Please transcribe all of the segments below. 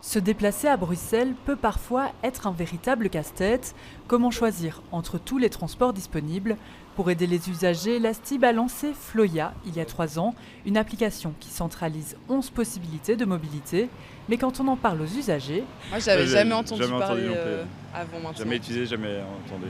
Se déplacer à Bruxelles peut parfois être un véritable casse-tête. Comment choisir entre tous les transports disponibles? Pour aider les usagers, la STIB a lancé Floya il y a 3 ans, une application qui centralise 11 possibilités de mobilité. Mais quand on en parle aux usagers... Moi, j'avais jamais entendu parler non plus. avant maintenant. Jamais utilisé, jamais entendu.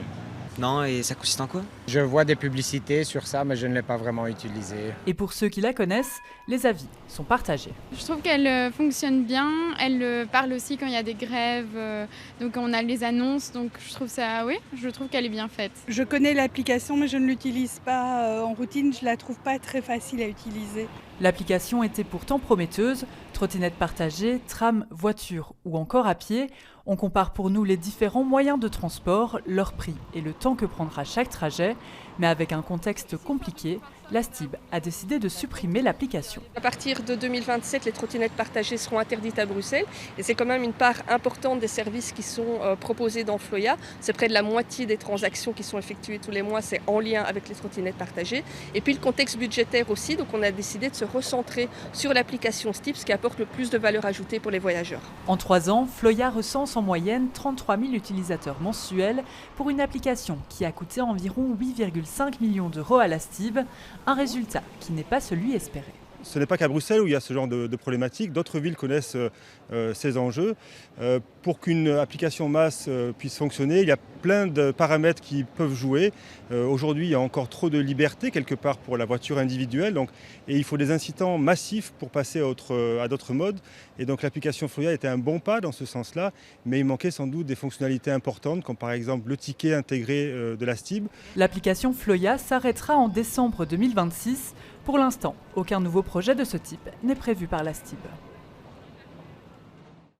Non, et ça consiste en quoi? Je vois des publicités sur ça, mais je ne l'ai pas vraiment utilisé. Et pour ceux qui la connaissent, les avis sont partagés. Je trouve qu'elle fonctionne bien, elle parle aussi quand il y a des grèves, donc on a les annonces, donc je trouve qu'elle est bien faite. Je connais l'application mais je ne l'utilise pas en routine, je la trouve pas très facile à utiliser. L'application était pourtant prometteuse, trottinettes partagées, tram, voiture ou encore à pied. On compare pour nous les différents moyens de transport, leur prix et le temps que prendra chaque trajet. Mais avec un contexte compliqué, la STIB a décidé de supprimer l'application. À partir de 2027, les trottinettes partagées seront interdites à Bruxelles et c'est quand même une part importante des services qui sont proposés dans Floya. C'est près de la moitié des transactions qui sont effectuées tous les mois, c'est en lien avec les trottinettes partagées. Et puis le contexte budgétaire aussi, donc on a décidé de se recentrer sur l'application STIB, ce qui apporte le plus de valeur ajoutée pour les voyageurs. En 3 ans, Floya recense en moyenne 33 000 utilisateurs mensuels pour une application qui a coûté environ 8,5 millions d'euros à la STIB, un résultat qui n'est pas celui espéré. Ce n'est pas qu'à Bruxelles où il y a ce genre de problématiques, d'autres villes connaissent ces enjeux. Pour qu'une application masse puisse fonctionner, il y a plein de paramètres qui peuvent jouer. Aujourd'hui, il y a encore trop de liberté quelque part pour la voiture individuelle, et il faut des incitants massifs pour passer à d'autres modes. Et donc l'application Floya était un bon pas dans ce sens-là, mais il manquait sans doute des fonctionnalités importantes, comme par exemple le ticket intégré de la STIB. L'application Floya s'arrêtera en décembre 2026. Pour l'instant, aucun nouveau projet de ce type n'est prévu par la STIB.